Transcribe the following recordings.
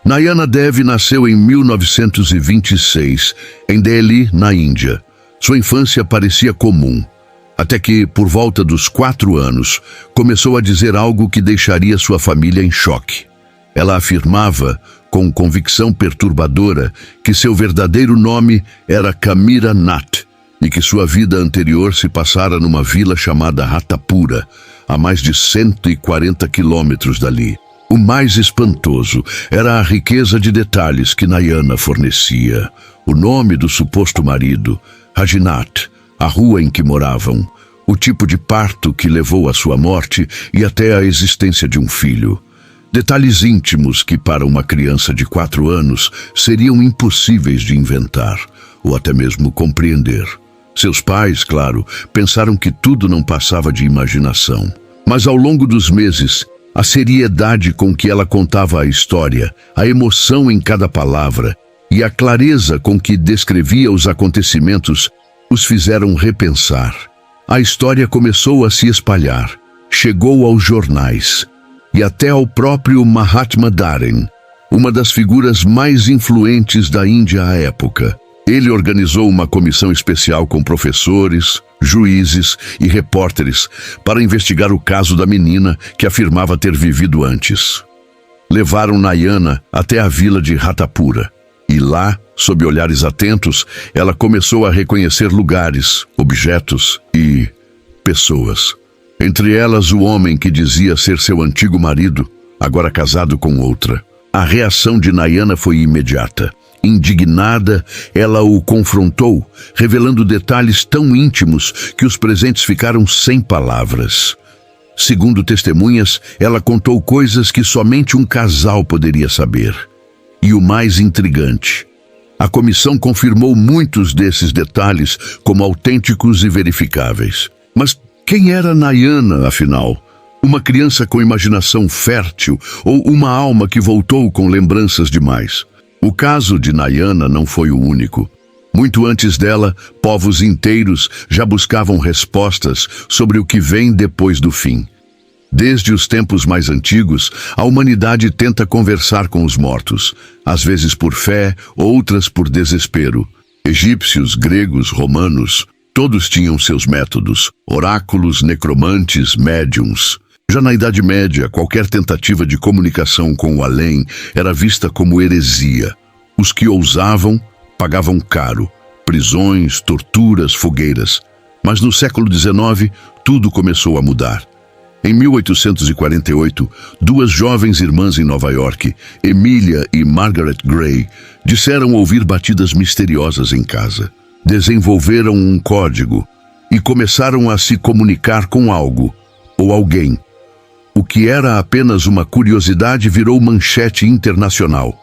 Nayana Devi nasceu em 1926, em Delhi, na Índia. Sua infância parecia comum, até que, por volta dos 4 anos, começou a dizer algo que deixaria sua família em choque. Ela afirmava, com convicção perturbadora, que seu verdadeiro nome era Kamira Nath e que sua vida anterior se passara numa vila chamada Ratapura, a mais de 140 quilômetros dali. O mais espantoso era a riqueza de detalhes que Nayana fornecia. O nome do suposto marido, Rajinath, a rua em que moravam, o tipo de parto que levou à sua morte e até a existência de um filho. Detalhes íntimos que para uma criança de 4 anos seriam impossíveis de inventar ou até mesmo compreender. Seus pais, claro, pensaram que tudo não passava de imaginação. Mas ao longo dos meses, a seriedade com que ela contava a história, a emoção em cada palavra e a clareza com que descrevia os acontecimentos os fizeram repensar. A história começou a se espalhar, chegou aos jornais e até ao próprio Mahatma Dharen, uma das figuras mais influentes da Índia à época. Ele organizou uma comissão especial com professores, juízes e repórteres para investigar o caso da menina que afirmava ter vivido antes. Levaram Nayana até a vila de Ratapura e lá, sob olhares atentos, ela começou a reconhecer lugares, objetos e pessoas. Entre elas o homem que dizia ser seu antigo marido, agora casado com outra. A reação de Nayana foi imediata. Indignada, ela o confrontou, revelando detalhes tão íntimos que os presentes ficaram sem palavras. Segundo testemunhas, ela contou coisas que somente um casal poderia saber. E o mais intrigante, a comissão confirmou muitos desses detalhes como autênticos e verificáveis. Mas quem era Nayana, afinal? Uma criança com imaginação fértil ou uma alma que voltou com lembranças demais? O caso de Nayana não foi o único. Muito antes dela, povos inteiros já buscavam respostas sobre o que vem depois do fim. Desde os tempos mais antigos, a humanidade tenta conversar com os mortos, às vezes por fé, outras por desespero. Egípcios, gregos, romanos, todos tinham seus métodos, oráculos, necromantes, médiums. Já na Idade Média, qualquer tentativa de comunicação com o além era vista como heresia. Os que ousavam pagavam caro, prisões, torturas, fogueiras. Mas no século XIX, tudo começou a mudar. Em 1848, 2 jovens irmãs em Nova York, Emilia e Margaret Gray, disseram ouvir batidas misteriosas em casa. Desenvolveram um código e começaram a se comunicar com algo ou alguém. O que era apenas uma curiosidade virou manchete internacional.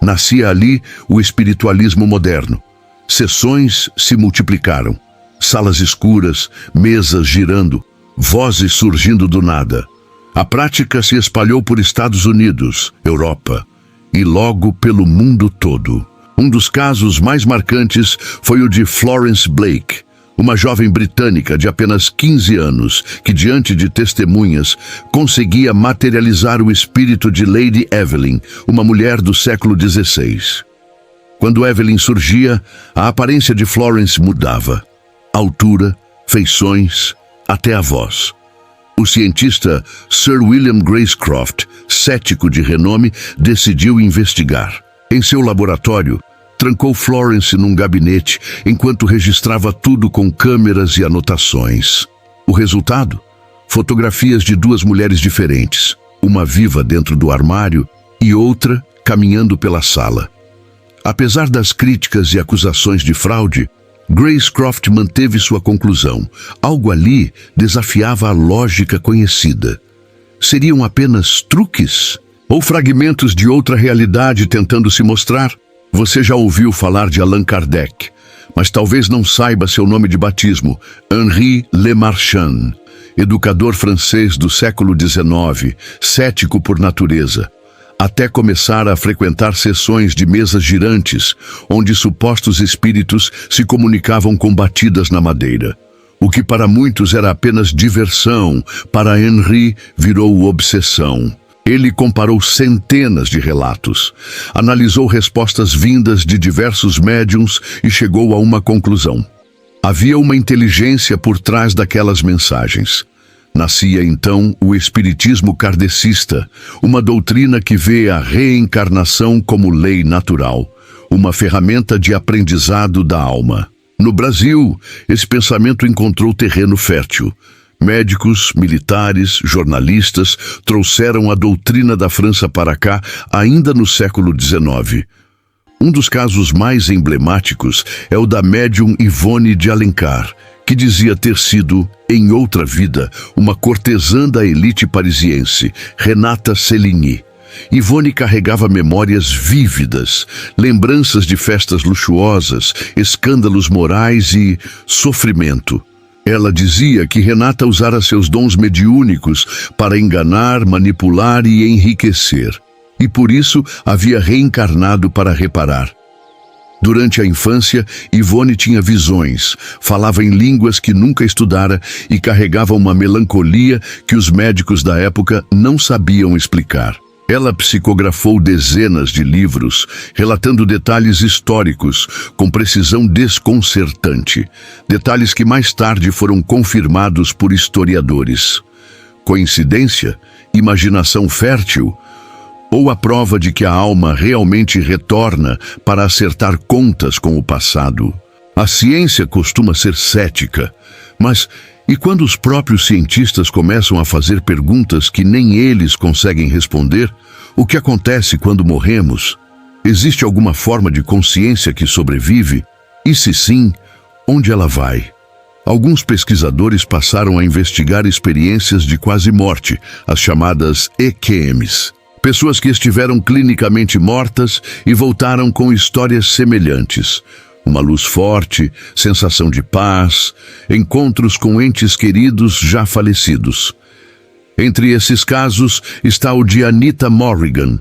Nascia ali o espiritualismo moderno. Sessões se multiplicaram. Salas escuras, mesas girando, vozes surgindo do nada. A prática se espalhou por Estados Unidos, Europa e logo pelo mundo todo. Um dos casos mais marcantes foi o de Florence Blake, uma jovem britânica de apenas 15 anos que, diante de testemunhas, conseguia materializar o espírito de Lady Evelyn, uma mulher do século XVI. Quando Evelyn surgia, a aparência de Florence mudava. Altura, feições, até a voz. O cientista Sir William Gracecroft, cético de renome, decidiu investigar. Em seu laboratório, trancou Florence num gabinete enquanto registrava tudo com câmeras e anotações. O resultado? Fotografias de 2 mulheres diferentes, uma viva dentro do armário e outra caminhando pela sala. Apesar das críticas e acusações de fraude, Gracecroft manteve sua conclusão. Algo ali desafiava a lógica conhecida. Seriam apenas truques? Ou fragmentos de outra realidade tentando se mostrar? Você já ouviu falar de Allan Kardec, mas talvez não saiba seu nome de batismo, Henri Lemarchand, educador francês do século XIX, cético por natureza, até começar a frequentar sessões de mesas girantes, onde supostos espíritos se comunicavam com batidas na madeira. O que para muitos era apenas diversão, para Henri virou obsessão. Ele comparou centenas de relatos, analisou respostas vindas de diversos médiums e chegou a uma conclusão. Havia uma inteligência por trás daquelas mensagens. Nascia então o espiritismo kardecista, uma doutrina que vê a reencarnação como lei natural, uma ferramenta de aprendizado da alma. No Brasil, esse pensamento encontrou terreno fértil. Médicos, militares, jornalistas trouxeram a doutrina da França para cá ainda no século XIX. Um dos casos mais emblemáticos é o da médium Ivone de Alencar, que dizia ter sido, em outra vida, uma cortesã da elite parisiense, Renata Cellini. Ivone carregava memórias vívidas, lembranças de festas luxuosas, escândalos morais e sofrimento. Ela dizia que Renata usara seus dons mediúnicos para enganar, manipular e enriquecer, e por isso havia reencarnado para reparar. Durante a infância, Ivone tinha visões, falava em línguas que nunca estudara e carregava uma melancolia que os médicos da época não sabiam explicar. Ela psicografou dezenas de livros, relatando detalhes históricos com precisão desconcertante, detalhes que mais tarde foram confirmados por historiadores. Coincidência? Imaginação fértil? Ou a prova de que a alma realmente retorna para acertar contas com o passado? A ciência costuma ser cética, mas e quando os próprios cientistas começam a fazer perguntas que nem eles conseguem responder? O que acontece quando morremos? Existe alguma forma de consciência que sobrevive? E se sim, onde ela vai? Alguns pesquisadores passaram a investigar experiências de quase morte, as chamadas EQMs. Pessoas que estiveram clinicamente mortas e voltaram com histórias semelhantes. Uma luz forte, sensação de paz, encontros com entes queridos já falecidos. Entre esses casos está o de Anita Morrigan,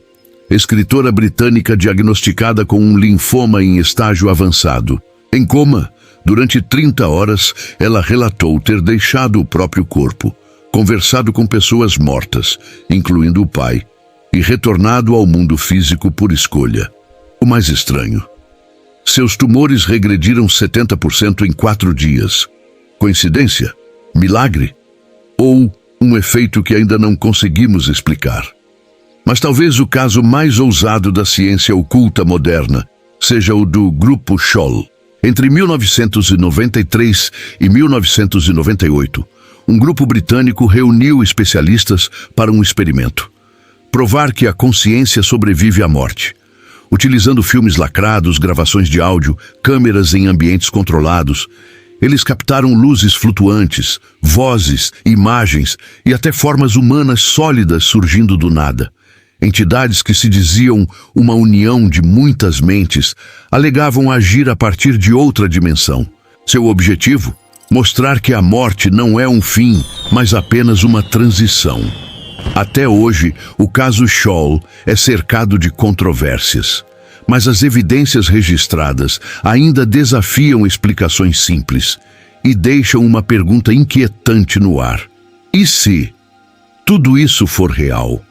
escritora britânica diagnosticada com um linfoma em estágio avançado. Em coma, durante 30 horas, ela relatou ter deixado o próprio corpo, conversado com pessoas mortas, incluindo o pai, e retornado ao mundo físico por escolha. O mais estranho: seus tumores regrediram 70% em 4 dias. Coincidência? Milagre? Ou um efeito que ainda não conseguimos explicar? Mas talvez o caso mais ousado da ciência oculta moderna seja o do Grupo Scholl. Entre 1993 e 1998, um grupo britânico reuniu especialistas para um experimento: provar que a consciência sobrevive à morte. Utilizando filmes lacrados, gravações de áudio, câmeras em ambientes controlados, eles captaram luzes flutuantes, vozes, imagens e até formas humanas sólidas surgindo do nada. Entidades que se diziam uma união de muitas mentes alegavam agir a partir de outra dimensão. Seu objetivo? Mostrar que a morte não é um fim, mas apenas uma transição. Até hoje, o caso Scholl é cercado de controvérsias, mas as evidências registradas ainda desafiam explicações simples e deixam uma pergunta inquietante no ar. E se tudo isso for real?